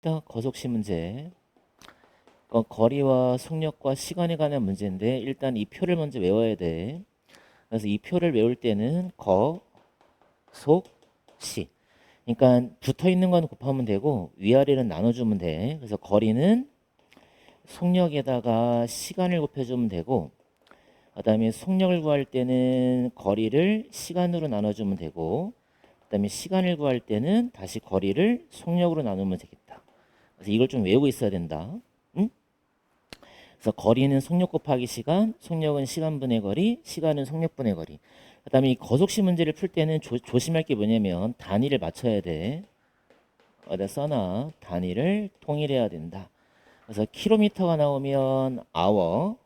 거속시 문제. 거리와 속력과 시간에 관한 문제인데 일단 이 표를 먼저 외워야 돼. 그래서 이 표를 외울 때는 거, 속, 시. 그러니까 붙어 있는 건 곱하면 되고 위아래는 나눠주면 돼. 그래서 거리는 속력에다가 시간을 곱해주면 되고, 그다음에 속력을 구할 때는 거리를 시간으로 나눠주면 되고, 그다음에 시간을 구할 때는 다시 거리를 속력으로 나누면 되겠다. 그래서 이걸 좀 외우고 있어야 된다. 응? 그래서 거리는 속력 곱하기 시간, 속력은 시간분의 거리, 시간은 속력분의 거리. 그다음에 이 거속시 문제를 풀 때는 조심할 게 뭐냐면 단위를 맞춰야 돼. 어디다 써놔. 단위를 통일해야 된다. 그래서 킬로미터가 나오면 아워,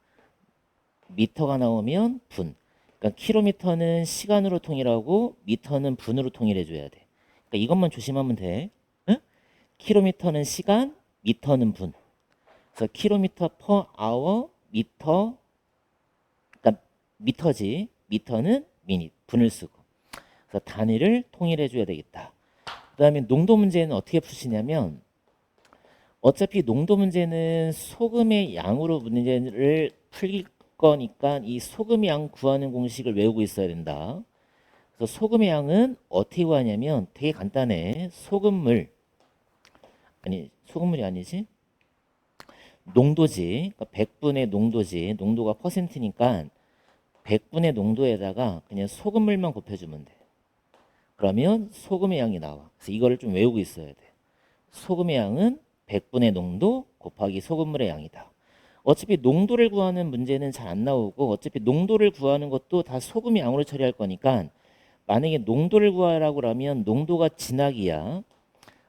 미터가 나오면 분. 그러니까 킬로미터는 시간으로 통일하고 미터는 분으로 통일해 줘야 돼. 그러니까 이것만 조심하면 돼. 응? 킬로미터는 시간, 미터는 분. 그래서 킬로미터 퍼 아워, 미터, 그러니까 미터지. 미터는 미닛, 분을 쓰고. 그래서 단위를 통일해 줘야 되겠다. 그다음에 농도 문제는 어떻게 푸시냐면 어차피 농도 문제는 소금의 양으로 문제를 풀 거니까 이 소금의 양 구하는 공식을 외우고 있어야 된다. 그래서 소금의 양은 어떻게 구하냐면 되게 간단해. 소금물, 아니 소금물이 아니지, 농도지. 그러니까 100분의 농도지. 농도가 퍼센트니까 100분의 농도에다가 그냥 소금물만 곱해주면 돼. 그러면 소금의 양이 나와. 그래서 이거를 좀 외우고 있어야 돼. 소금의 양은 100분의 농도 곱하기 소금물의 양이다. 어차피 농도를 구하는 문제는 잘 안 나오고 어차피 농도를 구하는 것도 다 소금의 양으로 처리할 거니까 만약에 농도를 구하라고 하면 농도가 진하기야.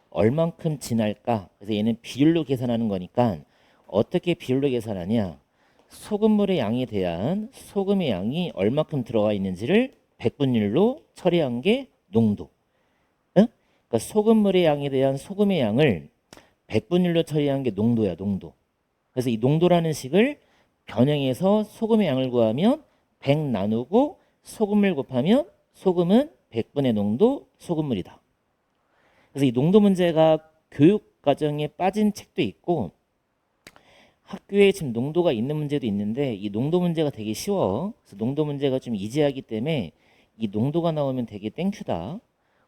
얼만큼 진할까? 그래서 얘는 비율로 계산하는 거니까 어떻게 비율로 계산하냐? 소금물의 양에 대한 소금의 양이 얼마큼 들어가 있는지를 백분율로 처리한 게 농도. 응? 그러니까 소금물의 양에 대한 소금의 양을 백분율로 처리한 게 농도야, 농도. 그래서 이 농도라는 식을 변형해서 소금의 양을 구하면 100 나누고 소금물 곱하면 소금은 100분의 농도 소금물이다. 그래서 이 농도 문제가 교육 과정에 빠진 책도 있고 학교에 지금 농도가 있는 문제도 있는데 이 농도 문제가 되게 쉬워. 그래서 농도 문제가 좀 이지하기 때문에 이 농도가 나오면 되게 땡큐다.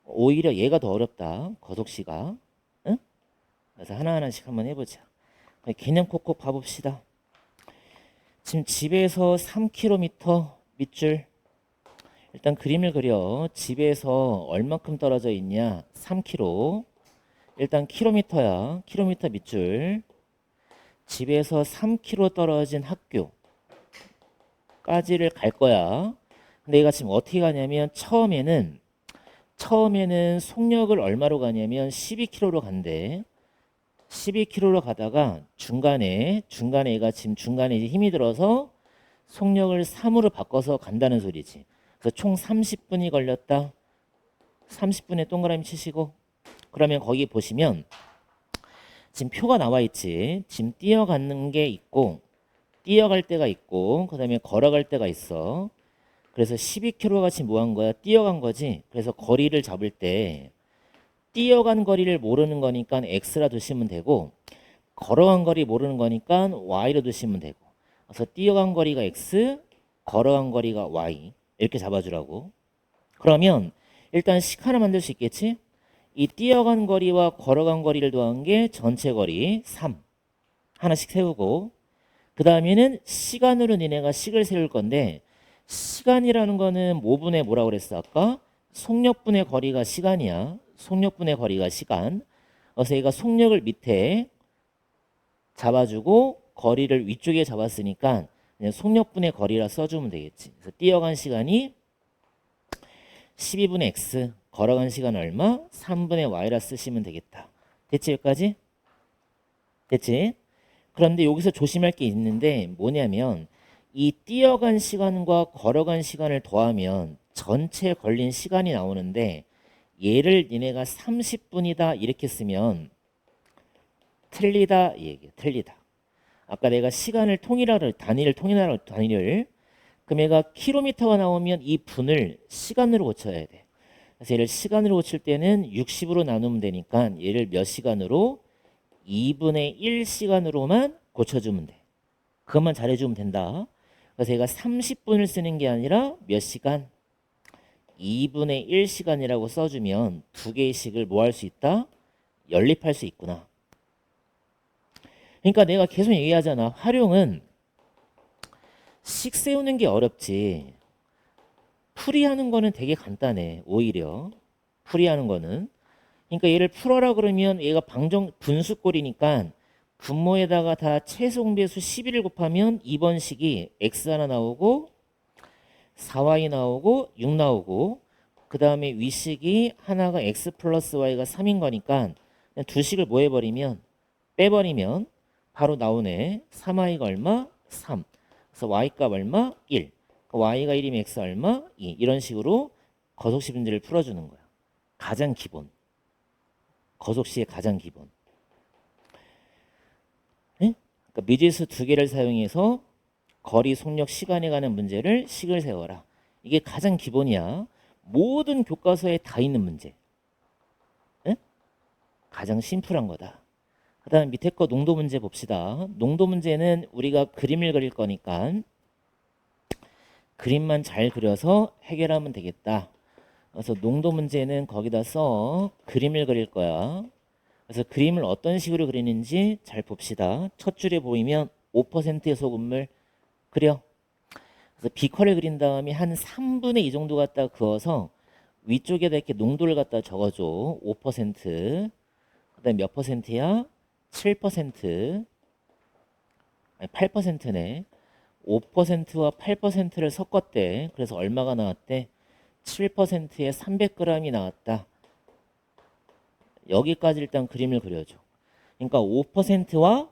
오히려 얘가 더 어렵다. 거속시가. 응? 그래서 하나하나씩 한번 해보자. 개념 콕콕 봐봅시다. 지금 집에서 3km 밑줄. 일단 그림을 그려. 집에서 얼만큼 떨어져 있냐? 3km. 일단 킬로미터야. 킬로미터 밑줄. 집에서 3km 떨어진 학교까지를 갈 거야. 근데 얘가 지금 어떻게 가냐면 처음에는 속력을 얼마로 가냐면 12km로 간대. 12km로 가다가 중간에 얘가 지금 중간에 이제 힘이 들어서 속력을 3으로 바꿔서 간다는 소리지. 그래서 총 30분이 걸렸다. 30분에 동그라미 치시고 그러면 거기 보시면 지금 표가 나와 있지. 지금 뛰어가는 게 있고 뛰어갈 때가 있고 그다음에 걸어갈 때가 있어. 그래서 12km가 지금 뭐 한 거야? 뛰어간 거지. 그래서 거리를 잡을 때 뛰어간 거리를 모르는 거니까 x라 두시면 되고 걸어간 거리 모르는 거니까 y로 두시면 되고. 그래서 뛰어간 거리가 x, 걸어간 거리가 y 이렇게 잡아주라고. 그러면 일단 식 하나 만들 수 있겠지? 이 뛰어간 거리와 걸어간 거리를 더한 게 전체 거리 3 하나씩 세우고 그 다음에는 시간으로 니네가 식을 세울 건데 시간이라는 거는 뭐분의 뭐라고 그랬어 아까? 속력분의 거리가 시간이야. 속력분의 거리가 시간. 그래서 얘가 속력을 밑에 잡아주고 거리를 위쪽에 잡았으니까 그냥 속력분의 거리라 써주면 되겠지. 그래서 뛰어간 시간이 12분의 x, 걸어간 시간 얼마? 3분의 y라 쓰시면 되겠다. 됐지 여기까지? 됐지? 그런데 여기서 조심할 게 있는데 뭐냐면 이 뛰어간 시간과 걸어간 시간을 더하면 전체 걸린 시간이 나오는데 얘를 니네가 30분이다 이렇게 쓰면 틀리다 이 얘기야. 틀리다. 아까 내가 시간을 통일하라 단위를 통일하라 단위를 그럼 얘가 킬로미터가 나오면 이 분을 시간으로 고쳐야 돼. 그래서 얘를 시간으로 고칠 때는 60으로 나누면 되니까 얘를 몇 시간으로 2분의 1시간으로만 고쳐주면 돼. 그것만 잘해주면 된다. 그래서 얘가 30분을 쓰는 게 아니라 몇 시간? 2분의 1시간이라고 써주면 두 개의 식을 뭐 할 수 있다? 연립할 수 있구나. 그러니까 내가 계속 얘기하잖아. 활용은 식 세우는 게 어렵지. 풀이하는 거는 되게 간단해. 오히려 풀이하는 거는. 그러니까 얘를 풀어라 그러면 얘가 분수꼴이니까 분모에다가 다 최소공배수 11을 곱하면 2번 식이 x 하나 나오고 4y 나오고 6 나오고 그 다음에 위식이 하나가 x 플러스 y가 3인 거니까 그냥 두 식을 뭐 해버리면 빼버리면 바로 나오네. 3y가 얼마? 3. 그래서 y값 얼마? 1. y가 1이면 x 얼마? 2. 이런 식으로 거속식 문제를 풀어주는 거야. 가장 기본. 거속식의 가장 기본. 네? 그러니까 미지수 두 개를 사용해서 거리, 속력, 시간에 관한 문제를 식을 세워라. 이게 가장 기본이야. 모든 교과서에 다 있는 문제. 네? 가장 심플한 거다. 그 다음 밑에 거 농도 문제 봅시다. 농도 문제는 우리가 그림을 그릴 거니까 그림만 잘 그려서 해결하면 되겠다. 그래서 농도 문제는 거기다 써 그림을 그릴 거야. 그래서 그림을 어떤 식으로 그리는지 잘 봅시다. 첫 줄에 보이면 5%의 소금물 그려. 그래서 비커를 그린 다음에 한 3분의 2 정도 갖다 그어서 위쪽에다 이렇게 농도를 갖다 적어줘. 5%. 그다음에 몇 퍼센트야? 7%. 아니 8%네. 5%와 8%를 섞었대. 그래서 얼마가 나왔대? 7%에 300g이 나왔다. 여기까지 일단 그림을 그려줘. 그러니까 5%와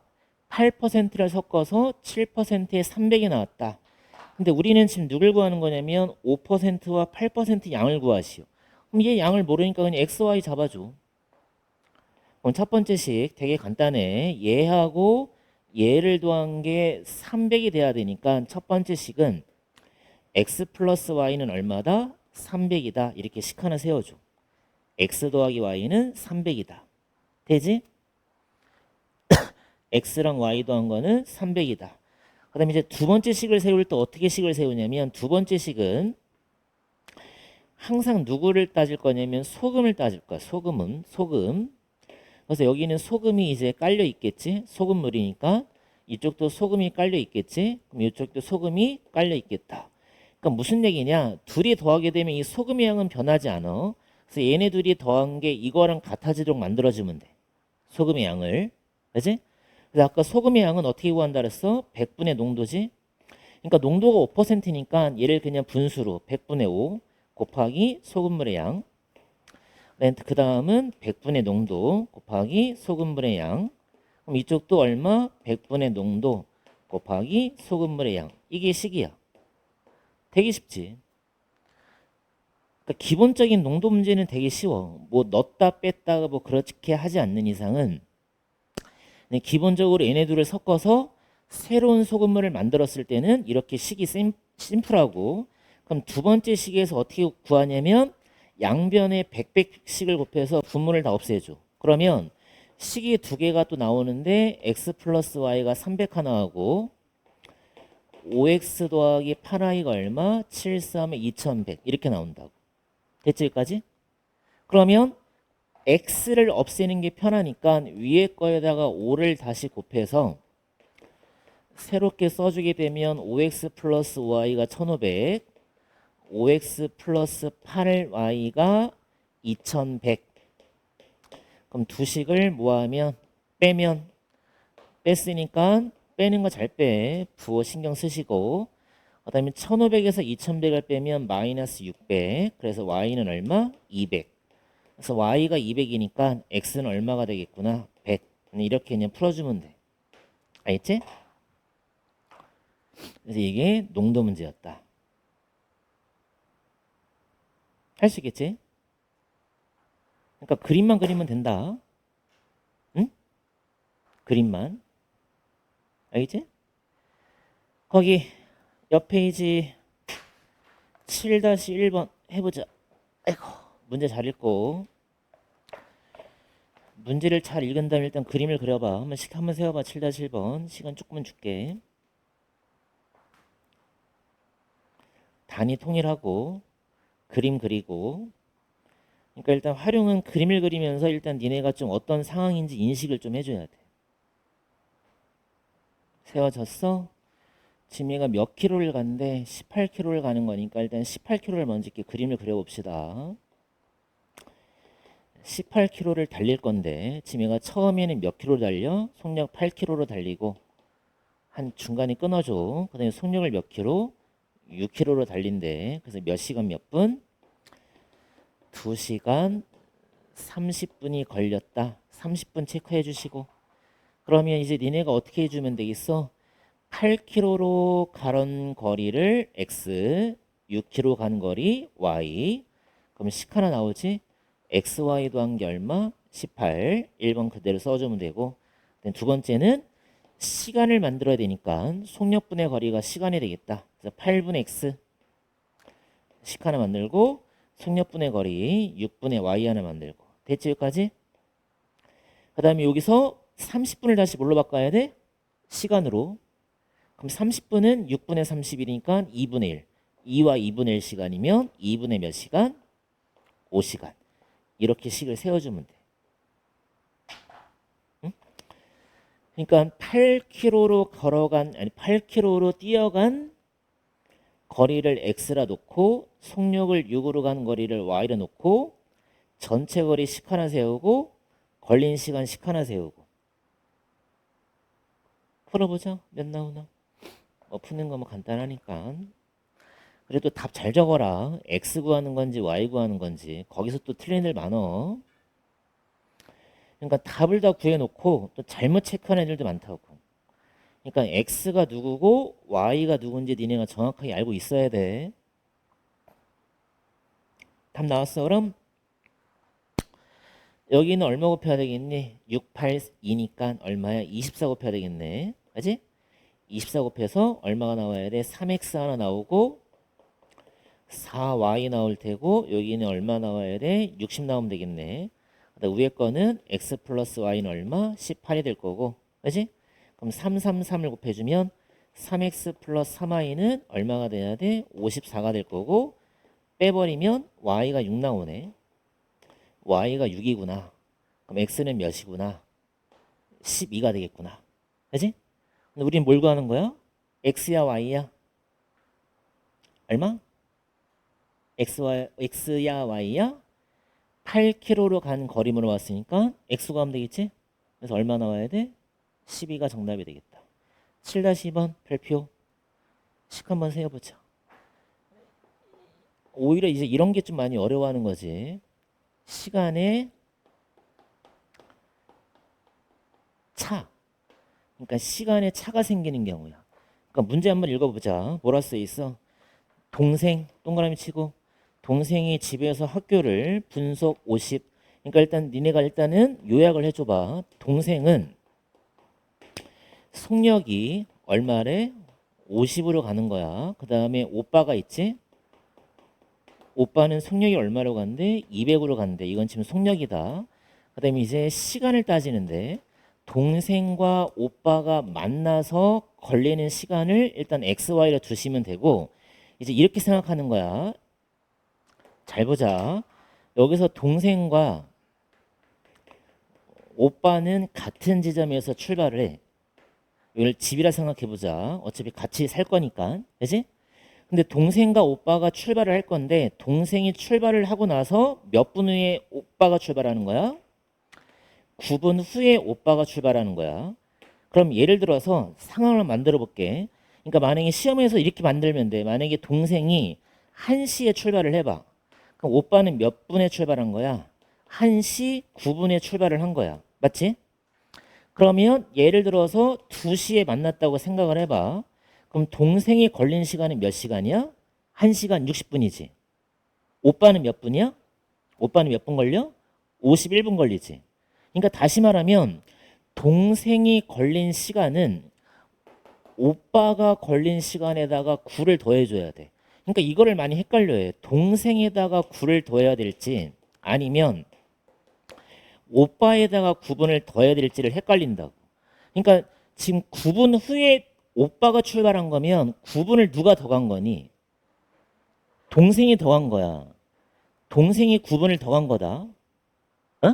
8%를 섞어서 7%에 300이 나왔다. 근데 우리는 지금 누굴 구하는 거냐면 5%와 8% 양을 구하시오. 그럼 얘 양을 모르니까 그냥 x, y 잡아줘. 그럼 첫 번째 식 되게 간단해. 얘하고 얘를 더한 게 300이 돼야 되니까 첫 번째 식은 x 플러스 y는 얼마다? 300이다. 이렇게 식 하나 세워줘. x 더하기 y는 300이다. 되지? x랑 y 더한 거는 300이다. 그 다음에 이제 두 번째 식을 세울 때 어떻게 식을 세우냐면 두 번째 식은 항상 누구를 따질 거냐면 소금을 따질 거야. 소금. 그래서 여기는 소금이 이제 깔려 있겠지. 소금물이니까 이쪽도 소금이 깔려 있겠지. 그럼 이쪽도 소금이 깔려 있겠다. 그러니까 무슨 얘기냐? 둘이 더하게 되면 이 소금의 양은 변하지 않아. 그래서 얘네 둘이 더한 게 이거랑 같아지도록 만들어주면 돼. 소금의 양을. 그지? 그래서 아까 소금의 양은 어떻게 구한다 그랬어? 100분의 농도지. 그러니까 농도가 5%니까 얘를 그냥 분수로 100분의 5 곱하기 소금물의 양. 그 다음은 100분의 농도 곱하기 소금물의 양. 그럼 이쪽도 얼마? 100분의 농도 곱하기 소금물의 양. 이게 식이야. 되게 쉽지. 그러니까 기본적인 농도 문제는 되게 쉬워. 뭐 넣었다 뺐다가 뭐 그렇게 하지 않는 이상은 기본적으로 얘네들을 섞어서 새로운 소금물을 만들었을 때는 이렇게 식이 심플하고 그럼 두 번째 식에서 어떻게 구하냐면 양변에 100씩을 곱해서 분모를 다 없애줘. 그러면 식이 두 개가 또 나오는데 x 플러스 y가 300 하나하고 5x 더하기 8y가 얼마? 7, 3에 2100 이렇게 나온다고. 됐지 여기까지? 그러면 x를 없애는 게 편하니까 위에 거에다가 5를 다시 곱해서 새롭게 써주게 되면 5x 플러스 y가 1500 5x 플러스 8y가 2100 그럼 두 식을 뭐하면 빼면 뺐으니까 빼는 거 잘 빼. 부호 신경 쓰시고 그 다음에 1500에서 2100을 빼면 마이너스 600 그래서 y는 얼마? 200 그래서 y가 200이니까 x는 얼마가 되겠구나? 100 이렇게 그냥 풀어주면 돼. 알겠지? 그래서 이게 농도 문제였다. 할 수 있겠지? 그러니까 그림만 그리면 된다. 응? 그림만. 알겠지? 거기 옆 페이지 7-1번 해보자. 아이고 문제 잘 읽고 문제를 잘 읽은 다음에 일단 그림을 그려봐. 한번 세워봐. 7-1번. 시간 조금만 줄게. 단위 통일하고 그림 그리고. 그러니까 일단 활용은 그림을 그리면서 일단 니네가 좀 어떤 상황인지 인식을 좀 해줘야 돼. 세워졌어? 지금 얘가 몇 킬로를 간대? 18킬로를 가는 거니까 일단 18킬로를 먼저 이렇게 그림을 그려봅시다. 18킬로를 달릴 건데 지금 얘가 처음에는 몇 킬로 달려? 속력 8킬로로 달리고 한 중간에 끊어줘. 그 다음에 속력을 몇 킬로? 6킬로로 달린대. 그래서 몇 시간 몇 분? 2시간 30분이 걸렸다. 30분 체크해 주시고. 그러면 이제 니네가 어떻게 해주면 되겠어? 8km로 가는 거리를 x, 6km 간 거리 y. 그럼 식 하나 나오지? xy 더한 게 얼마? 18. 1번 그대로 써주면 되고. 두 번째는 시간을 만들어야 되니까 속력분의 거리가 시간이 되겠다. 그래서 8분의 x 식 하나 만들고 속력분의 거리 6분의 y 하나 만들고. 됐지 여기까지? 그 다음에 여기서 30분을 다시 뭘로 바꿔야 돼? 시간으로. 그럼 30분은 6분의 31이니까 2분의 1. 2와 2분의 1 시간이면 2분의 몇 시간? 5시간. 이렇게 식을 세워주면 돼. 응? 그러니까 8km로 걸어간, 아니 8km로 뛰어간 거리를 x라 놓고 속력을 6으로 간 거리를 y로 놓고 전체 거리 식 하나 세우고 걸린 시간 식 하나 세우고. 풀어보자. 몇 나오나? 푸는 거 뭐 간단하니까. 그래도 답 잘 적어라. x 구하는 건지 y 구하는 건지. 거기서 또 틀린 애들 많어. 그러니까 답을 다 구해놓고 또 잘못 체크하는 애들도 많다고. 그러니까 x가 누구고 y가 누군지 니네가 정확하게 알고 있어야 돼. 답 나왔어 그럼? 여기는 얼마 곱해야 되겠니? 6, 8, 2니까 얼마야? 24 곱해야 되겠네. 그지? 24 곱해서 얼마가 나와야 돼? 3x 하나 나오고 4y 나올 테고 여기는 얼마 나와야 돼? 60 나오면 되겠네. 위에 거는 x 플러스 y는 얼마? 18이 될 거고. 그지? 그럼 3, 3, 3을 곱해주면 3x 플러스 3y는 얼마가 돼야 돼? 54가 될 거고 빼버리면 y가 6 나오네. y가 6이구나. 그럼 x는 몇이구나? 12가 되겠구나. 그지? 근데 우린 뭘 구하는 거야? x야 y야? 얼마? x야 y야? 8km로 간 거리 물어봤으니까 x 구하면 되겠지? 그래서 얼마 나와야 돼? 12가 정답이 되겠다. 7-2번 별표 식 한번 세워보자. 오히려 이제 이런 게 좀 많이 어려워하는 거지. 시간의 차. 그러니까 시간에 차가 생기는 경우야. 그러니까 문제 한번 읽어보자. 뭐라 써 있어? 동생 동그라미 치고 동생이 집에서 학교를 분속 50. 그러니까 일단 니네가 일단은 요약을 해줘봐. 동생은 속력이 얼마래? 50으로 가는 거야. 그 다음에 오빠가 있지? 오빠는 속력이 얼마로 간대? 200으로 간대. 이건 지금 속력이다. 그 다음에 이제 시간을 따지는데 동생과 오빠가 만나서 걸리는 시간을 일단 XY로 두시면 되고 이제 이렇게 생각하는 거야. 잘 보자. 여기서 동생과 오빠는 같은 지점에서 출발을 해. 이걸 집이라 생각해 보자. 어차피 같이 살 거니까. 그지? 근데 동생과 오빠가 출발을 할 건데 동생이 출발을 하고 나서 몇 분 후에 오빠가 출발하는 거야? 9분 후에 오빠가 출발하는 거야. 그럼 예를 들어서 상황을 만들어 볼게. 그러니까 만약에 시험에서 이렇게 만들면 돼. 만약에 동생이 1시에 출발을 해봐. 그럼 오빠는 몇 분에 출발한 거야? 1시 9분에 출발을 한 거야. 맞지? 그러면 예를 들어서 2시에 만났다고 생각을 해봐. 그럼 동생이 걸린 시간은 몇 시간이야? 1시간 60분이지. 오빠는 몇 분이야? 오빠는 몇 분 걸려? 51분 걸리지. 그러니까 다시 말하면 동생이 걸린 시간은 오빠가 걸린 시간에다가 9를 더해줘야 돼. 그러니까 이거를 많이 헷갈려해. 동생에다가 9를 더해야 될지 아니면 오빠에다가 구분을 더해야 될지를 헷갈린다고. 그러니까 지금 구분 후에 오빠가 출발한 거면 구분을 누가 더한 거니? 동생이 더한 거야. 동생이 구분을 더한 거다. 어?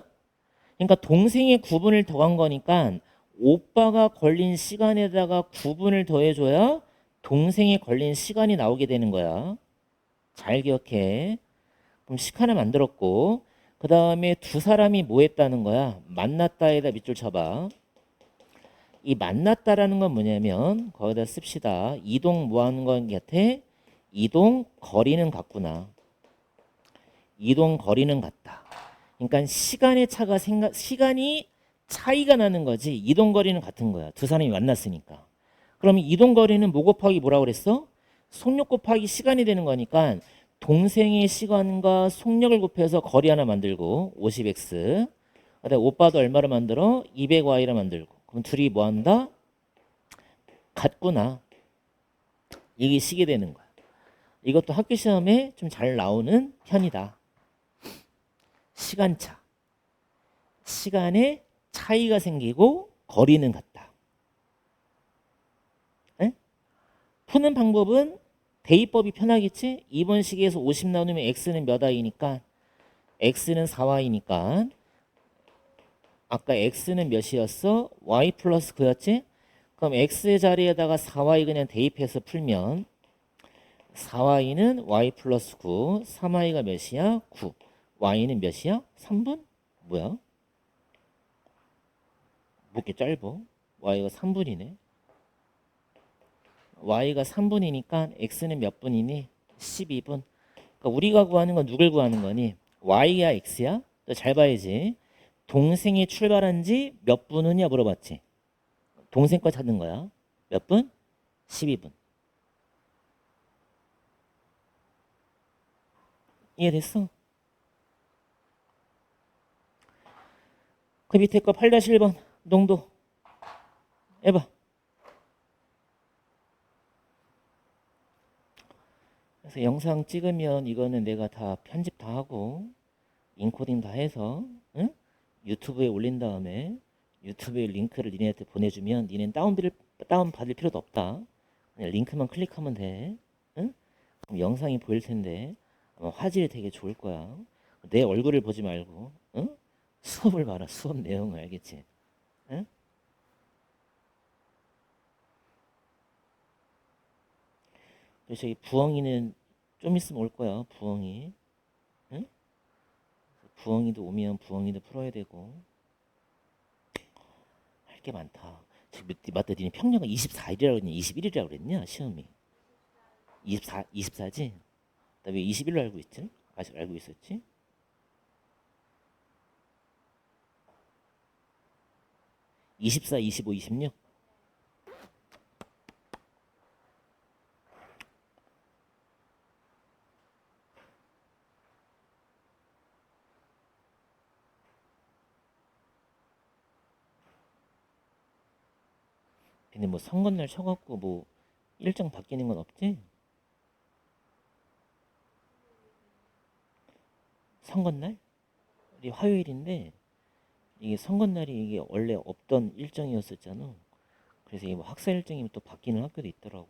그러니까 동생이 구분을 더한 거니까 오빠가 걸린 시간에다가 구분을 더해줘야 동생이 걸린 시간이 나오게 되는 거야. 잘 기억해. 그럼 식 하나 만들었고 그 다음에 두 사람이 뭐 했다는 거야? 만났다에다 밑줄 쳐봐. 이 만났다라는 건 뭐냐면 거기다 씁시다. 이동 뭐 하는 건 같아? 이동 거리는 같구나. 이동 거리는 같다. 그러니까 시간이 차이가 나는 거지. 이동 거리는 같은 거야. 두 사람이 만났으니까. 그러면 이동 거리는 뭐 곱하기 뭐라고 그랬어? 속력 곱하기 시간이 되는 거니까 동생의 시간과 속력을 곱해서 거리 하나 만들고 50x. 그다음에 오빠도 얼마를 만들어? 200y를 만들고. 그럼 둘이 뭐 한다? 같구나. 이게 식이 되는 거야. 이것도 학교 시험에 좀 잘 나오는 편이다. 시간차. 시간에 차이가 생기고 거리는 같다. 에? 푸는 방법은 대입법이 편하겠지? 2번 식에서 50 나누면 x는 몇 i니까 x는 4y니까 아까 x는 몇이었어? y 플러스 그였지? 그럼 x의 자리에다가 4y 그냥 대입해서 풀면 4y는 y 플러스 9, 3y가 몇이야? 9. y는 몇이야? 3분? 뭐야? 뭐 이렇게 짧어? y가 3분이네. y가 3분이니까 x는 몇 분이니? 12분. 그러니까 우리가 구하는 건 누굴 구하는 거니? y야 x야? 또 잘 봐야지. 동생이 출발한 지 몇 분 후냐 물어봤지. 동생 거 찾는 거야. 몇 분? 12분. 이해됐어? 그 밑에 거 8-1번 농도 해봐. 그래서 영상 찍으면 이거는 내가 다 편집 다 하고 인코딩 다 해서 응? 유튜브에 올린 다음에 유튜브에 링크를 니네한테 보내주면 니네는 다운 받을 필요도 없다. 그냥 링크만 클릭하면 돼. 응? 그럼 영상이 보일 텐데 아마 화질이 되게 좋을 거야. 내 얼굴을 보지 말고 응? 수업을 봐라. 수업 내용을 알겠지? 응? 그래서 이 부엉이는 좀 있으면 올 거야. 부엉이. 응? 부엉이도 오면 부엉이도 풀어야 되고 할 게 많다. 지금 맞다. 니네 평년가 24일이라고 그랬냐? 21일이라고 그랬냐? 시험이. 24지? 나 왜 20일로 알고 있지? 아직 알고 있었지? (24) (25) (26) 근데 뭐 선거날 쳐갖고 뭐 일정 바뀌는 건 없지? 선거날? 우리 화요일인데 이게 선거날이 이게 원래 없던 일정이었었잖아. 그래서 이게 뭐 학사 일정이 또 바뀌는 학교도 있더라고.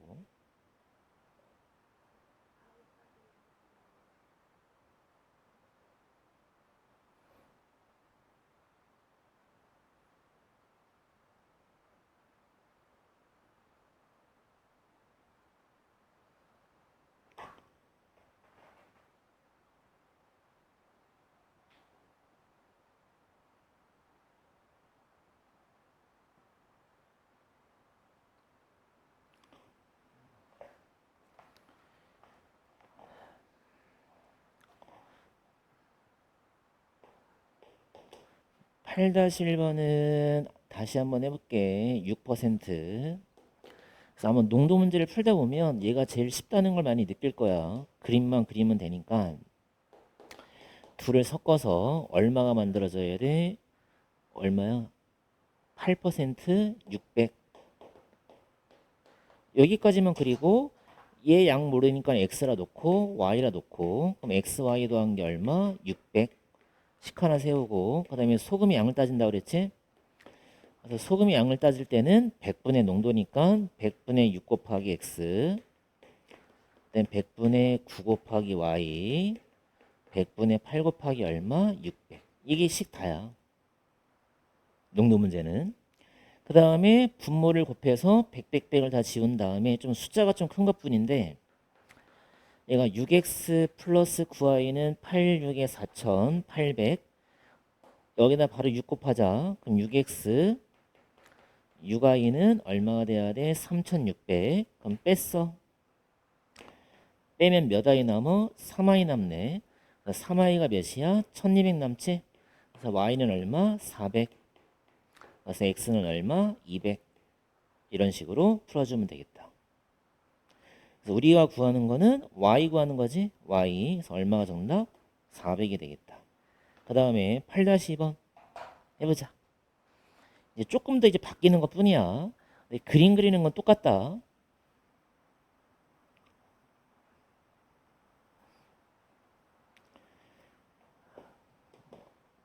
(8-1번은) 다시 한번 해볼게. 6%. 그래서 한번 농도 문제를 풀다 보면 얘가 제일 쉽다는 걸 많이 느낄 거야. 그림만 그리면 되니까 둘을 섞어서 얼마가 만들어져야 돼? 얼마야? 8% 600. 여기까지만 그리고 얘 양 모르니까 x라 놓고 y라 놓고 그럼 x, y 더한 게 얼마? 600. 식 하나 세우고 그 다음에 소금의 양을 따진다고 그랬지. 그래서 소금의 양을 따질 때는 100분의 농도니까 100분의 6 곱하기 x, 그다음 100분의 9 곱하기 y, 100분의 8 곱하기 얼마? 600. 이게 식 다야. 농도 문제는. 그 다음에 분모를 곱해서 100, 100, 100을 다 지운 다음에 좀 숫자가 좀 큰 것뿐인데 얘가 6x 플러스 9y는 8, 6에 4800. 여기다 바로 6 곱하자. 그럼 6x 6i는 얼마가 돼야 돼? 3600. 그럼 뺐어. 빼면 몇 i 남어? 3i 남네. 3i가 몇이야? 1200 남지? 그래서 y는 얼마? 400. 그래서 x는 얼마? 200. 이런 식으로 풀어주면 되겠다. 그래서 우리가 구하는 거는 y 구하는 거지? y. 그래서 얼마가 정답? 400이 되겠다. 그 다음에 8-2번 해보자. 이제 조금 더 이제 바뀌는 것 뿐이야. 그림 그리는 건 똑같다.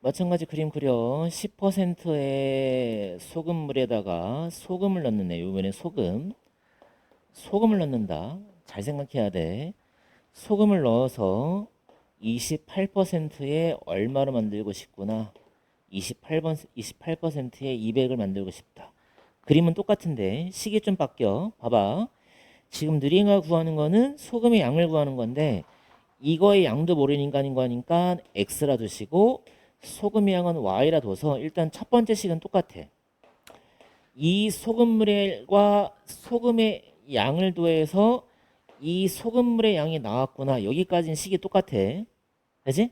마찬가지 그림 그려. 10%의 소금물에다가 소금을 넣는 애. 이번에 소금을 넣는다. 잘 생각해야 돼. 소금을 넣어서 28%에 얼마로 만들고 싶구나. 28%에 200을 만들고 싶다. 그림은 똑같은데 식이 좀 바뀌어. 봐봐. 지금 느링이가 구하는 거는 소금의 양을 구하는 건데 이거의 양도 모르니까 하니까 x라 두시고 소금의 양은 y라 둬서 일단 첫 번째 식은 똑같아. 이 소금물과 소금의 양을 더해서 이 소금물의 양이 나왔구나. 여기까지는 식이 똑같아. 그지?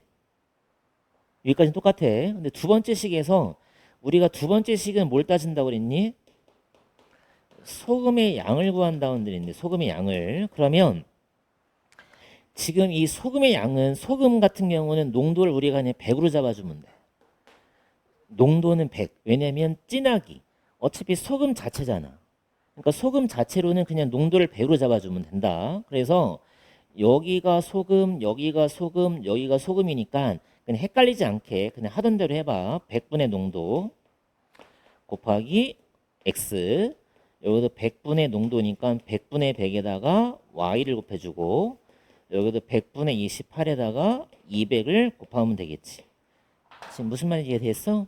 여기까지는 똑같아. 근데 두 번째 식에서 우리가 두 번째 식은 뭘 따진다고 그랬니? 소금의 양을 구한다고 그랬는데 소금의 양을. 그러면 지금 이 소금의 양은 소금 같은 경우는 농도를 우리가 그냥 100으로 잡아주면 돼. 농도는 100. 왜냐면 진하기. 어차피 소금 자체잖아. 그러니까 소금 자체로는 그냥 농도를 100으로 잡아주면 된다. 그래서 여기가 소금, 여기가 소금, 여기가 소금이니까 그냥 헷갈리지 않게 그냥 하던 대로 해봐. 100분의 농도 곱하기 x. 여기도 100분의 농도니까 100분의 100에다가 y를 곱해주고 여기도 100분의 28에다가 200을 곱하면 되겠지. 지금 무슨 말인지 이해됐어?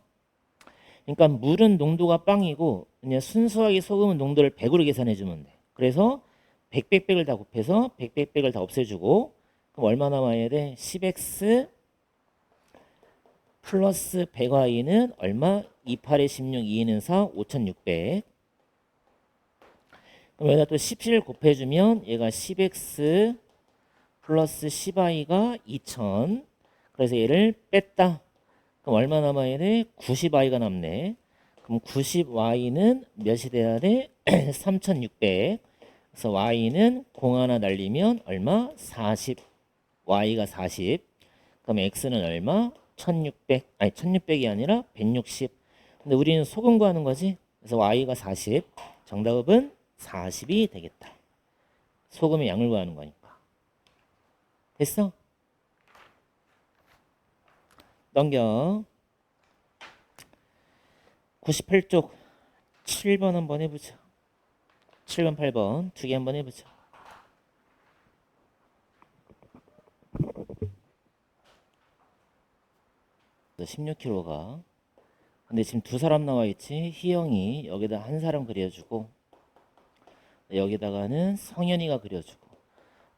그러니까 물은 농도가 빵이고 그냥 순수하게 소금은 농도를 100으로 계산해 주면 돼. 그래서 100, 100, 100을 다 곱해서 100, 100, 100을 다 없애주고 그럼 얼마 남아야 돼? 10x 플러스 100y는 얼마? 28에 16, 2는 4, 5600. 그럼 여기다 또 17 곱해주면 얘가 10x 플러스 10i가 2000. 그래서 얘를 뺐다. 그럼 얼마 남아야 돼? 90i가 남네. 그럼 90y는 몇이 돼야 돼? 3600. 그래서 y는 공 하나 날리면 얼마? 40. y가 40. 그럼 x는 얼마? 1600. 아니 1600이 아니라 160. 근데 우리는 소금 구하는 거지. 그래서 y가 40. 정답은 40이 되겠다. 소금의 양을 구하는 거니까. 됐어? 넘겨. 98쪽 7번 한번 해보자. 7번, 8번 두 개 한번 해보자. (16kg가) 근데 지금 두 사람 나와 있지. 희영이 여기다 한 사람 그려주고 여기다가는 성현이가 그려주고.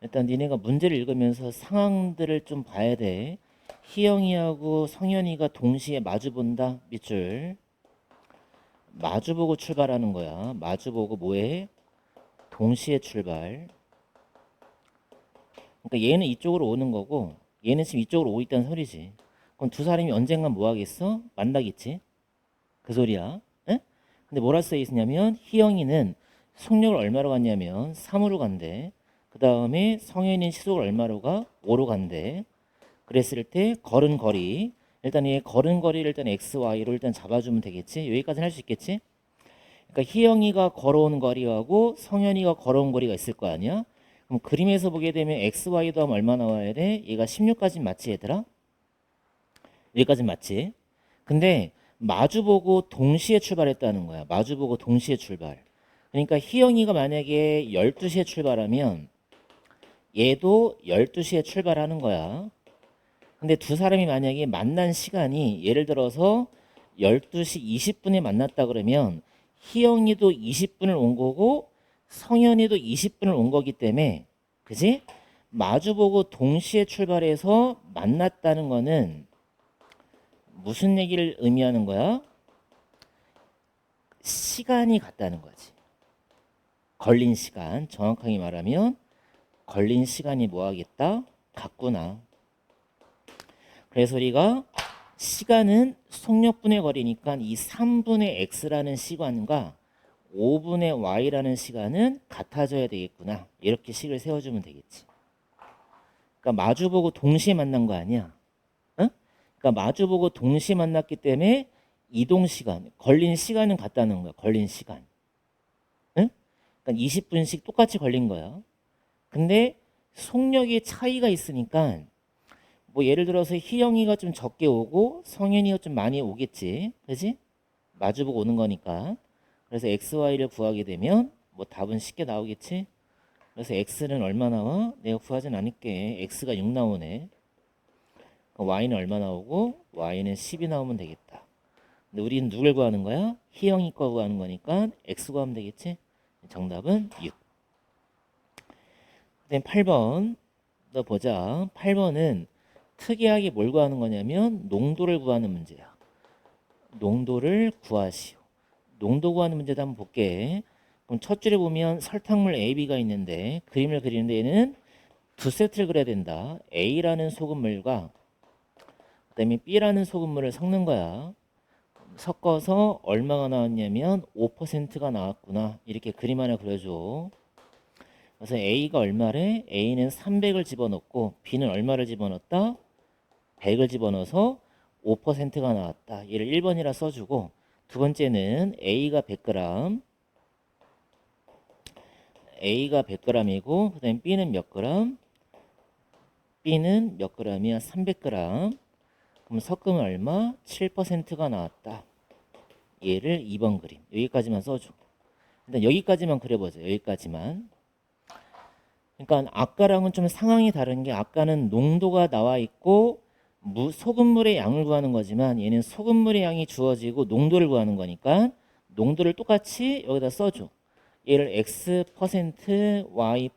일단 니네가 문제를 읽으면서 상황들을 좀 봐야 돼. 희영이하고 성현이가 동시에 마주본다. 밑줄 마주보고 출발하는 거야. 마주보고 뭐해? 동시에 출발. 그러니까 얘는 이쪽으로 오는 거고 얘는 지금 이쪽으로 오고 있다는 소리지. 그럼 두 사람이 언젠간 뭐 하겠어? 만나겠지. 그 소리야. 에? 근데 뭐라 써 있냐면 희영이는 속력을 얼마로 갔냐면 3으로 간대. 그 다음에 성현이는 시속을 얼마로 가? 5로 간대. 그랬을 때 걸은 거리. 일단 이 걸은 거리를 일단 x, y로 일단 잡아주면 되겠지. 여기까지는 할 수 있겠지. 그러니까 희영이가 걸어오는 거리하고 성현이가 걸어온 거리가 있을 거 아니야. 그럼 그림에서 보게 되면 x, y도 하면 얼마 나와야 돼? 얘가 16까지 맞지 얘들아? 여기까지 맞지? 근데 마주보고 동시에 출발했다는 거야. 마주보고 동시에 출발. 그러니까 희영이가 만약에 12시에 출발하면 얘도 12시에 출발하는 거야. 근데 두 사람이 만약에 만난 시간이 예를 들어서 12시 20분에 만났다 그러면 희영이도 20분을 온 거고 성현이도 20분을 온 거기 때문에 그지? 마주보고 동시에 출발해서 만났다는 거는 무슨 얘기를 의미하는 거야? 시간이 같다는 거지. 걸린 시간, 정확하게 말하면 걸린 시간이 뭐 하겠다? 같구나. 그래서 우리가 시간은 속력분의 거리니까 이 3분의 x라는 시간과 5분의 y라는 시간은 같아져야 되겠구나. 이렇게 식을 세워주면 되겠지. 그러니까 마주보고 동시에 만난 거 아니야. 응? 그러니까 마주보고 동시에 만났기 때문에 이동 시간, 걸린 시간은 같다는 거야. 걸린 시간. 응? 그러니까 20분씩 똑같이 걸린 거야. 근데 속력의 차이가 있으니까 뭐 예를 들어서 희영이가 좀 적게 오고 성현이가 좀 많이 오겠지. 그지? 마주보고 오는 거니까. 그래서 x, y를 구하게 되면 뭐 답은 쉽게 나오겠지. 그래서 x는 얼마 나와? 내가 구하진 않을게. x가 6 나오네. 그럼 y는 얼마 나오고? y는 10이 나오면 되겠다. 근데 우리는 누굴 구하는 거야? 희영이 거 구하는 거니까 x 구하면 되겠지. 정답은 6. 그다음 8번 너 보자. 8번은 특이하게 뭘 구하는 거냐면 농도를 구하는 문제야. 농도를 구하시오. 농도 구하는 문제도 한번 볼게. 그럼 첫 줄에 보면 설탕물 A, B가 있는데 그림을 그리는데 얘는 두 세트를 그려야 된다. A라는 소금물과 그다음에 B라는 소금물을 섞는 거야. 섞어서 얼마가 나왔냐면 5%가 나왔구나. 이렇게 그림 하나 그려줘. 그래서 A가 얼마래? A는 300을 집어넣고 B는 얼마를 집어넣었다? 100을 집어넣어서 5%가 나왔다. 얘를 1번이라 써주고 두 번째는 A가 100g, A가 100g이고 그다음에 B는 몇 g? B는 몇 g이야? 300g. 그럼 섞으면 얼마? 7%가 나왔다. 얘를 2번 그림. 여기까지만 써줘. 일단 여기까지만 그려보자. 여기까지만. 그러니까 아까랑은 좀 상황이 다른 게 아까는 농도가 나와 있고 소금물의 양을 구하는 거지만 얘는 소금물의 양이 주어지고 농도를 구하는 거니까 농도를 똑같이 여기다 써줘. 얘를 x y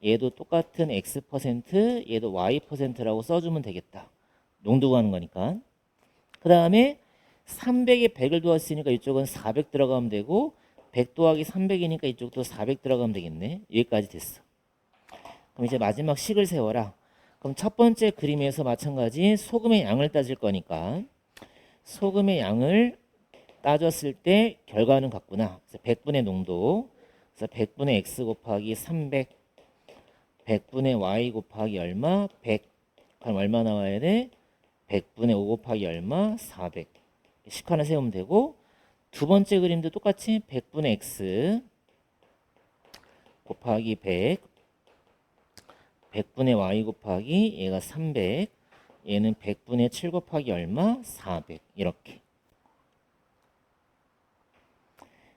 얘도 똑같은 x 얘도 y%라고 써주면 되겠다. 농도 구하는 거니까. 그 다음에 300에 100을 두었으니까 이쪽은 400 들어가면 되고 100 더하기 300이니까 이쪽도 400 들어가면 되겠네. 여기까지 됐어. 그럼 이제 마지막 식을 세워라. 그럼 첫 번째 그림에서 마찬가지 소금의 양을 따질 거니까 소금의 양을 따졌을 때 결과는 같구나. 그래서 100분의 농도. 그래서 100분의 x 곱하기 300 100분의 y 곱하기 얼마? 100. 그럼 얼마 나와야 돼? 100분의 5 곱하기 얼마? 400. 식 하나 세우면 되고 두 번째 그림도 똑같이 100분의 x 곱하기 100 100분의 y 곱하기 얘가 300 얘는 100분의 7 곱하기 얼마? 400 이렇게.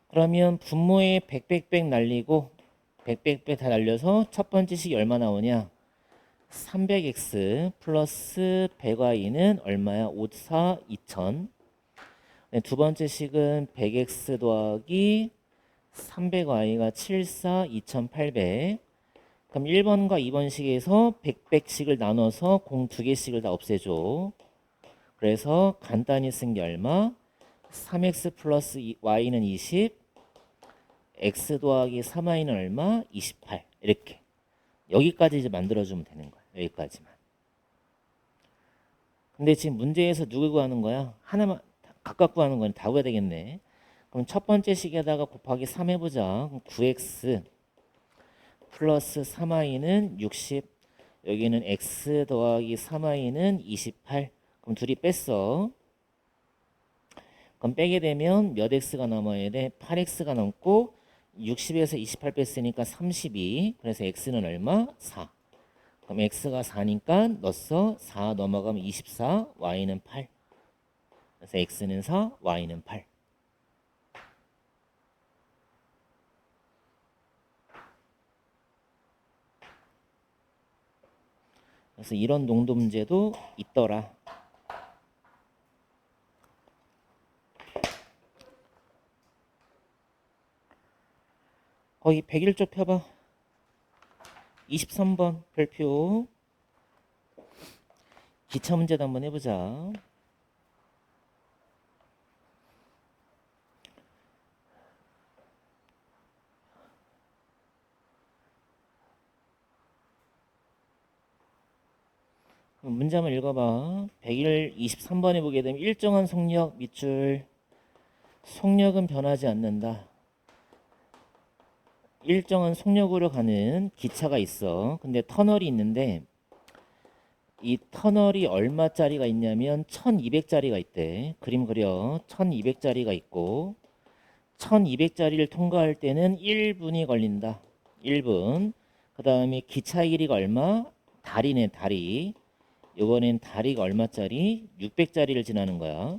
그러면 분모에 100 날리고 100 다 날려서 첫 번째 식이 얼마 나오냐? 300x 플러스 100y는 얼마야? 5, 4, 2000. 두 번째 식은 100x 더하기 300y가 7, 4, 2800. 그럼 1번과 2번 식에서 100씩을 나눠서 공 두 개씩을 다 없애줘. 그래서 간단히 쓴 게 얼마? 3x 플러스 y는 20, x 더하기 3y는 얼마? 28. 이렇게. 여기까지 이제 만들어주면 되는 거야. 여기까지만. 근데 지금 문제에서 누굴 구하는 거야? 하나만 각각 구하는 거는 다 구해야 되겠네. 그럼 첫 번째 식에다가 곱하기 3 해보자. 그럼 9x 플러스 3y는 60. 여기는 x 더하기 3y는 28. 그럼 둘이 뺐어. 그럼 빼게 되면 몇 x가 남아야 돼? 8x가 남고 60에서 28 뺐으니까 32. 그래서 x는 얼마? 4. 그럼 x가 4니까 넣었어. 4 넘어가면 24, y는 8. 그래서 x는 4, y는 8. 그래서 이런 농도 문제도 있더라. 거기 101쪽 펴봐. 23번 별표. 기차 문제도 한번 해보자. 문제 한번 읽어봐. 123번에 보게 되면 일정한 속력 밑줄. 속력은 변하지 않는다. 일정한 속력으로 가는 기차가 있어. 근데 터널이 있는데 이 터널이 얼마짜리가 있냐면 1200짜리가 있대. 그림 그려. 1200짜리가 있고 1200짜리를 통과할 때는 1분이 걸린다. 1분. 그 다음에 기차의 길이가 얼마? 다리네, 다리. 이번엔 다리가 얼마짜리? 600짜리를 지나는 거야.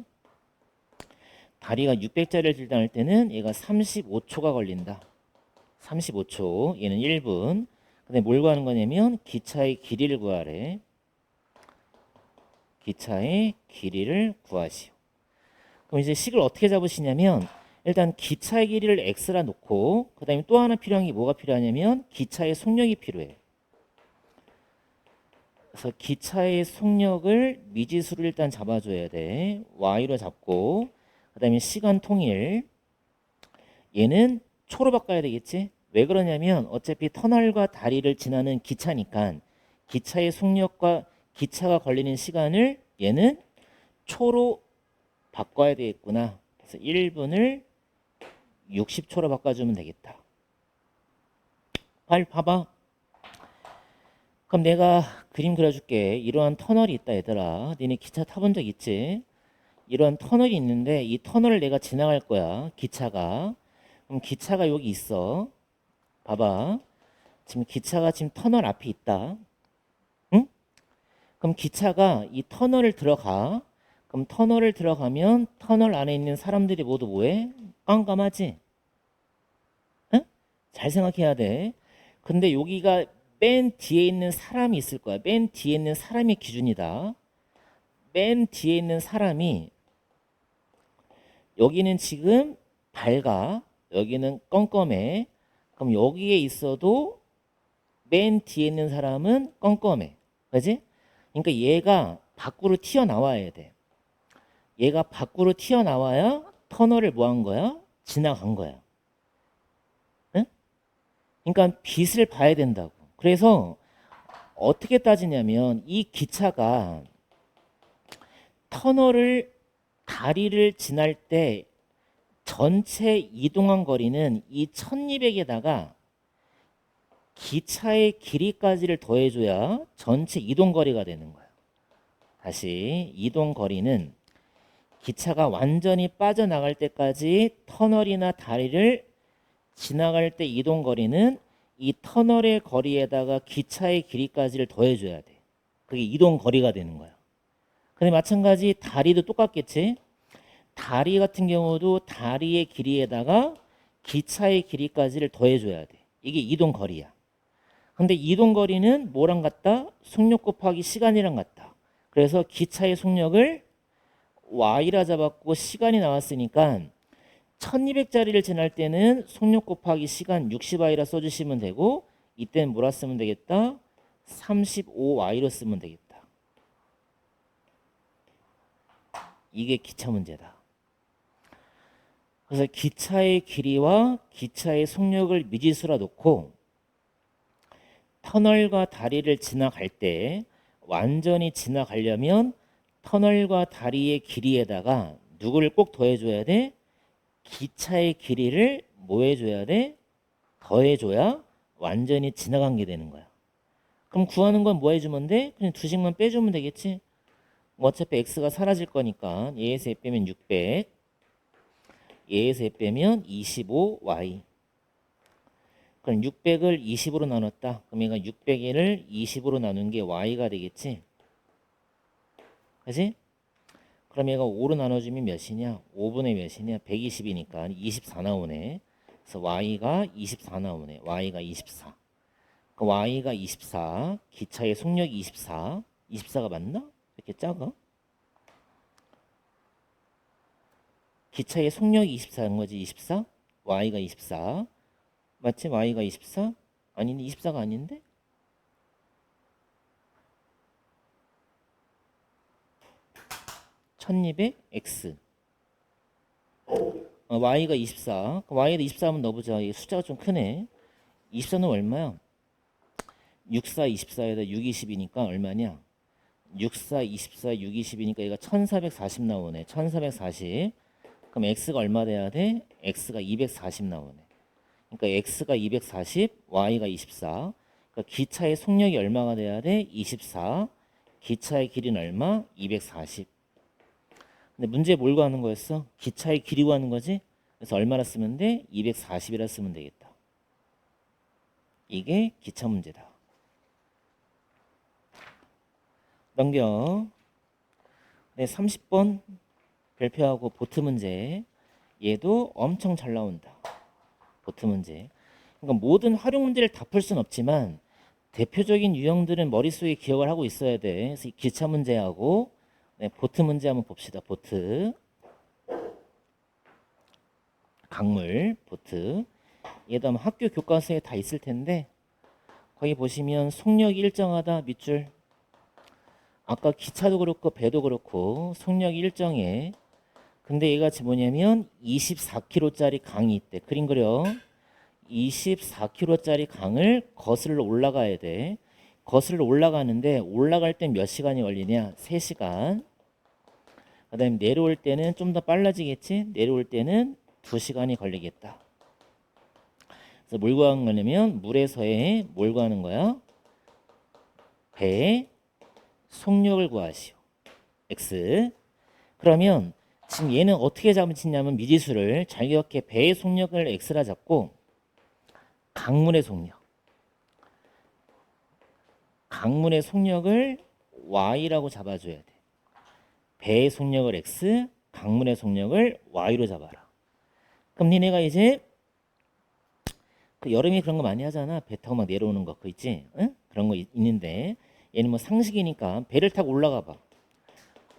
다리가 600짜리를 지날 때는 얘가 35초가 걸린다. 35초. 얘는 1분. 근데 뭘 구하는 거냐면 기차의 길이를 구하래. 기차의 길이를 구하시오. 그럼 이제 식을 어떻게 잡으시냐면 일단 기차의 길이를 x라 놓고 그 다음에 또 하나 필요한 게 뭐가 필요하냐면 기차의 속력이 필요해. 그래서 기차의 속력을 미지수를 일단 잡아줘야 돼. y로 잡고 그 다음에 시간 통일. 얘는 초로 바꿔야 되겠지. 왜 그러냐면 어차피 터널과 다리를 지나는 기차니까 기차의 속력과 기차가 걸리는 시간을 얘는 초로 바꿔야 되겠구나. 그래서 1분을 60초로 바꿔주면 되겠다. 빨리 봐봐. 그럼 내가 그림 그려줄게. 이러한 터널이 있다 얘들아. 니네 기차 타본 적 있지? 이러한 터널이 있는데 이 터널을 내가 지나갈 거야. 기차가. 그럼 기차가 여기 있어. 봐봐. 지금 기차가 지금 터널 앞에 있다. 응? 그럼 기차가 이 터널을 들어가. 그럼 터널을 들어가면 터널 안에 있는 사람들이 모두 뭐해? 깜깜하지? 응? 잘 생각해야 돼. 근데 여기가 맨 뒤에 있는 사람이 있을 거야. 맨 뒤에 있는 사람이 기준이다. 맨 뒤에 있는 사람이 여기는 지금 밝아. 여기는 껌껌해. 그럼 여기에 있어도 맨 뒤에 있는 사람은 껌껌해. 그지? 그러니까 얘가 밖으로 튀어나와야 돼. 얘가 밖으로 튀어나와야 터널을 뭐 한 거야? 지나간 거야. 응? 그러니까 빛을 봐야 된다고. 그래서 어떻게 따지냐면 이 기차가 터널을 다리를 지날 때 전체 이동한 거리는 이 1200에다가 기차의 길이까지를 더해줘야 전체 이동 거리가 되는 거야. 다시 이동 거리는 기차가 완전히 빠져나갈 때까지 터널이나 다리를 지나갈 때 이동 거리는 이 터널의 거리에다가 기차의 길이까지를 더해줘야 돼. 그게 이동 거리가 되는 거야. 근데 마찬가지 다리도 똑같겠지. 다리 같은 경우도 다리의 길이에다가 기차의 길이까지를 더해줘야 돼. 이게 이동 거리야. 근데 이동 거리는 뭐랑 같다? 속력 곱하기 시간이랑 같다. 그래서 기차의 속력을 y라 잡았고 시간이 나왔으니까 1200짜리를 지날 때는 속력 곱하기 시간 60y라 써주시면 되고 이때는 뭐라 쓰면 되겠다? 35y로 쓰면 되겠다. 이게 기차 문제다. 그래서 기차의 길이와 기차의 속력을 미지수라 놓고 터널과 다리를 지나갈 때 완전히 지나가려면 터널과 다리의 길이에다가 누구를 꼭 더해줘야 돼? 기차의 길이를 뭐 해줘야 돼? 더해줘야 완전히 지나간 게 되는 거야. 그럼 구하는 건 뭐 해주면 돼? 그냥 두식만 빼주면 되겠지? 어차피 x가 사라질 거니까 얘에서 얘 빼면 600, 얘에서 얘 빼면 25y. 그럼 600을 20으로 나눴다. 그럼 얘가 600을 20으로 나눈 게 y가 되겠지? 그지? 그럼 얘가 5로 나눠주면 몇이냐? 5분의 몇이냐? 120이니까 24 나오네. 그래서 y가 24 나오네. y가 24. 그 y가 24, 기차의 속력이 24. 24가 맞나? 이렇게 작아? 기차의 속력이 24인 거지, 24? y가 24. 맞지? y가 24? 아닌데, 24가 아닌데? 1200x. y가 24. y에다 24 하면 넣어보자. 이 숫자가 좀 크네. 24는 얼마야? 64, 24에다 6, 20이니까 얼마냐? 64, 24, 6, 20이니까 얘가 1440 나오네. 1440. 그럼 x가 얼마 돼야 돼? x가 240 나오네. 그러니까 x가 240, y가 24. 그러니까 기차의 속력이 얼마가 돼야 돼? 24. 기차의 길이는 얼마? 240. 근데 문제에 뭘 구하는 거였어? 기차의 길이 구하는 거지? 그래서 얼마나 쓰면 돼? 240이라 쓰면 되겠다. 이게 기차 문제다. 넘겨. 네, 30번 별표하고 보트 문제. 얘도 엄청 잘 나온다. 보트 문제. 그러니까 모든 활용 문제를 다 풀 수는 없지만 대표적인 유형들은 머릿속에 기억을 하고 있어야 돼. 그래서 이 기차 문제하고 네, 보트 문제 한번 봅시다. 보트. 강물, 보트. 얘도 아마 학교 교과서에 다 있을 텐데 거기 보시면 속력이 일정하다 밑줄. 아까 기차도 그렇고 배도 그렇고 속력이 일정해. 근데 얘가 지금 뭐냐면 24km짜리 강이 있대. 그림 그려. 24km짜리 강을 거슬러 올라가야 돼. 거슬러 올라가는데 올라갈 땐 몇 시간이 걸리냐? 3시간. 그 다음에 내려올 때는 좀 더 빨라지겠지? 내려올 때는 2시간이 걸리겠다. 그래서 뭘 구하는 거냐면 물에서의 뭘 구하는 거야? 배의 속력을 구하시오. x. 그러면 지금 얘는 어떻게 잡으시냐면 미지수를 잘 기억해. 배의 속력을 x라 잡고 강물의 속력. 강물의 속력을 y라고 잡아줘야 돼. 배의 속력을 x, 강물의 속력을 y로 잡아라. 그럼 니네가 이제 그 여름에 그런 거 많이 하잖아. 배 타고 막 내려오는 거, 그 있지? 응? 그런 거 있는데 얘는 뭐 상식이니까 배를 타고 올라가 봐.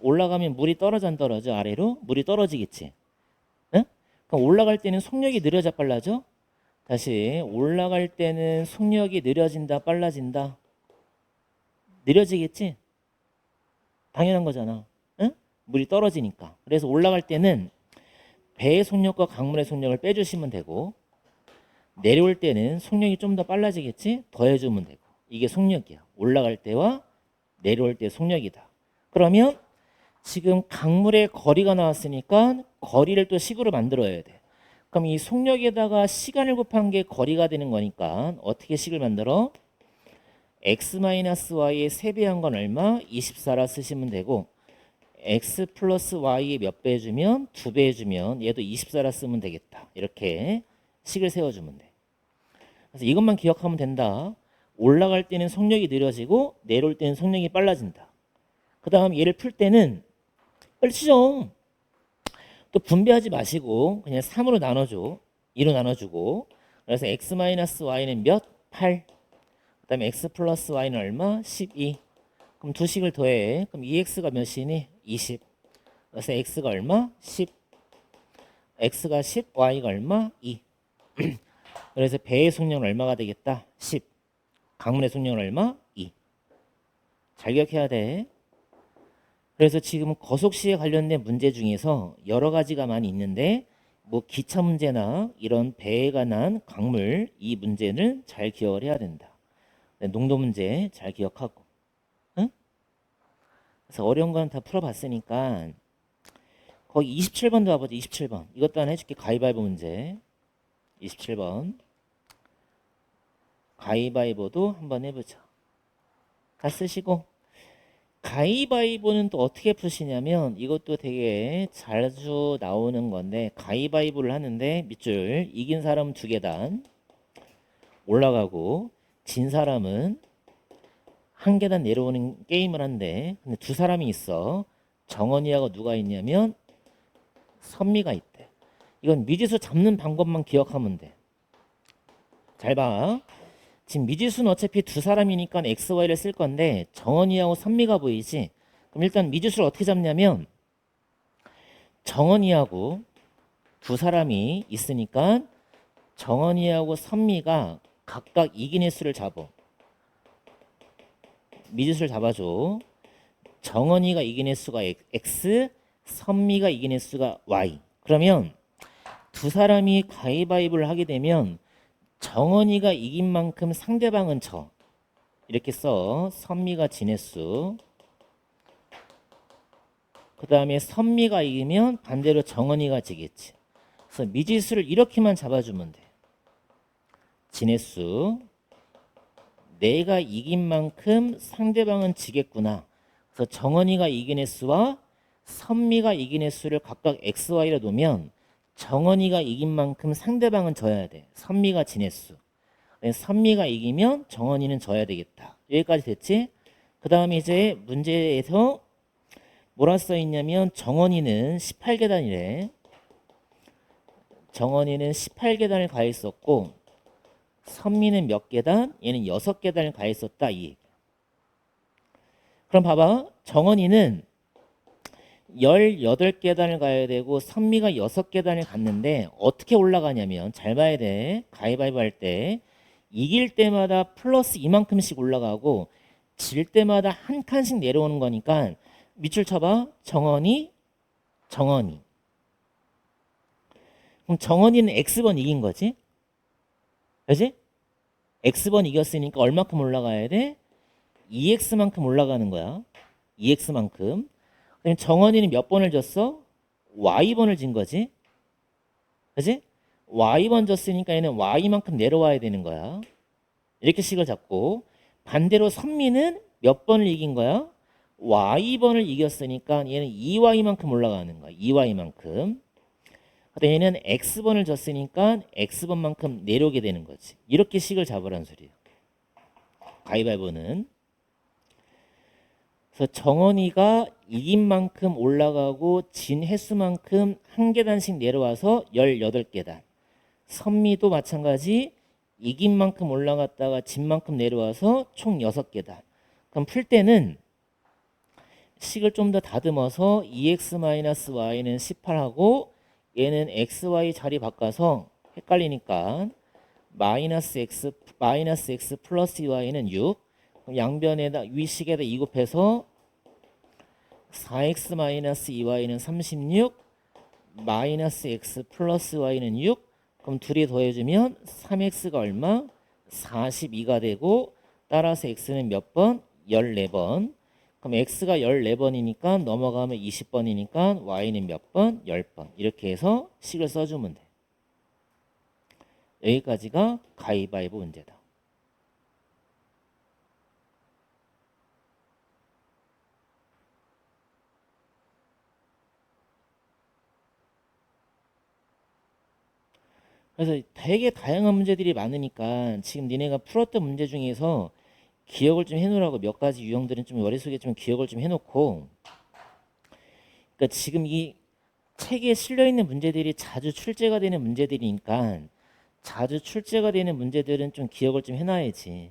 올라가면 물이 떨어져 안 떨어져? 아래로? 물이 떨어지겠지. 응? 그럼 올라갈 때는 속력이 느려져 빨라져? 다시 올라갈 때는 속력이 느려진다 빨라진다? 느려지겠지? 당연한 거잖아. 응? 물이 떨어지니까. 그래서 올라갈 때는 배의 속력과 강물의 속력을 빼주시면 되고 내려올 때는 속력이 좀 더 빨라지겠지? 더해주면 되고. 이게 속력이야. 올라갈 때와 내려올 때 속력이다. 그러면 지금 강물의 거리가 나왔으니까 거리를 또 식으로 만들어야 돼. 그럼 이 속력에다가 시간을 곱한 게 거리가 되는 거니까 어떻게 식을 만들어? x-y의 3배한 건 얼마? 24라 쓰시면 되고 x 플러스 y의 몇 배 해주면 2배 해주면 얘도 24라 쓰면 되겠다. 이렇게 식을 세워주면 돼. 그래서 이것만 기억하면 된다. 올라갈 때는 속력이 느려지고 내려올 때는 속력이 빨라진다. 그 다음 얘를 풀 때는 빨리 치죠. 또 분배하지 마시고 그냥 3으로 나눠줘. 2로 나눠주고 그래서 x-y는 몇? 8. 그 다음에 x 플러스 y는 얼마? 12. 그럼 두 식을 더해. 그럼 2x가 몇이니? 20. 그래서 x가 얼마? 10. x가 10, y가 얼마? 2. 그래서 배의 속력은 얼마가 되겠다? 10. 강물의 속력은 얼마? 2. 잘 기억해야 돼. 그래서 지금 거속시에 관련된 문제 중에서 여러 가지가 많이 있는데 뭐 기차 문제나 이런 배에 관한 강물 이 문제는 잘 기억을 해야 된다. 농도 문제 잘 기억하고. 응? 그래서 어려운 건 다 풀어봤으니까 거기 27번도 와보자. 27번. 이것도 하나 해줄게. 가위바위보 문제. 27번. 가위바위보도 한번 해보자. 다 쓰시고 가위바위보는 또 어떻게 푸시냐면 이것도 되게 자주 나오는 건데 가위바위보를 하는데 밑줄 이긴 사람은 2계단 올라가고 진 사람은 한 계단 내려오는 게임을 한대. 근데 두 사람이 있어. 정원이하고 누가 있냐면 선미가 있대. 이건 미지수 잡는 방법만 기억하면 돼. 잘 봐. 지금 미지수는 어차피 두 사람이니까 x, y를 쓸 건데 정원이하고 선미가 보이지. 그럼 일단 미지수를 어떻게 잡냐면 정원이하고 두 사람이 있으니까 정원이하고 선미가 각각 이긴 횟수를 잡어. 미지수를 잡아줘. 정원이가 이긴 횟수가 x, 선미가 이긴 횟수가 y. 그러면 두 사람이 가위바위보를 하게 되면 정원이가 이긴 만큼 상대방은 져. 이렇게 써. 선미가 진 횟수. 그 다음에 선미가 이기면 반대로 정원이가 지겠지. 그래서 미지수를 이렇게만 잡아주면 돼. 진 횟수. 내가 이긴 만큼 상대방은 지겠구나. 그래서 정원이가 이긴 횟수와 선미가 이긴 횟수를 각각 x, y로 놓으면 정원이가 이긴 만큼 상대방은 져야 돼. 선미가 진 횟수. 선미가 이기면 정원이는 져야 되겠다. 여기까지 됐지? 그 다음에 이제 문제에서 뭐라 써 있냐면 정원이는 18계단이래. 정원이는 18계단을 가했었고 선미는 몇 계단? 얘는 6계단을 가했었다. 이 얘기. 그럼 봐봐. 정원이는 18계단을 가야 되고 선미가 6계단을 갔는데 어떻게 올라가냐면 잘 봐야 돼. 가위바위보 할 때 이길 때마다 플러스 이만큼씩 올라가고 질 때마다 한 칸씩 내려오는 거니까 밑줄 쳐봐. 정원이. 그럼 정원이는 x번 이긴 거지? 그지? x번 이겼으니까 얼마큼 올라가야 돼? 2x만큼 올라가는 거야. 2x만큼. 그럼 정원이는 몇 번을 졌어? y번을 진 거지. 그지? y번 졌으니까 얘는 y만큼 내려와야 되는 거야. 이렇게 식을 잡고 반대로 선미는 몇 번을 이긴 거야? y번을 이겼으니까 얘는 2y만큼 올라가는 거야. 2y만큼. 근데 얘는 x번을 졌으니까 x번만큼 내려오게 되는 거지. 이렇게 식을 잡으란 소리예요. 가위바위보는. 그래서 정원이가 이긴 만큼 올라가고 진 횟수만큼 한 계단씩 내려와서 18계단. 선미도 마찬가지 이긴 만큼 올라갔다가 진 만큼 내려와서 총 6계단. 그럼 풀 때는 식을 좀 더 다듬어서 2x-y는 18하고 얘는 xy 자리 바꿔서 헷갈리니까 마이너스 x 플러스 y는 6. 양변에다 위식에다 2 곱해서 4x-2y는 36 마이너스 x 플러스 y는 6. 그럼 둘이 더해주면 3x가 얼마? 42가 되고 따라서 x는 몇 번? 14번. 그럼 x가 14번이니까 넘어가면 20번이니까 y는 몇 번? 10번. 이렇게 해서 식을 써주면 돼. 여기까지가 가위바위보 문제다. 그래서 되게 다양한 문제들이 많으니까 지금 니네가 풀었던 문제 중에서 기억을 좀 해놓으라고 몇 가지 유형들은 좀 머릿속에 좀 기억을 좀 해놓고, 그러니까 지금 이 책에 실려있는 문제들이 자주 출제가 되는 문제들이니까 자주 출제가 되는 문제들은 좀 기억을 좀 해놔야지.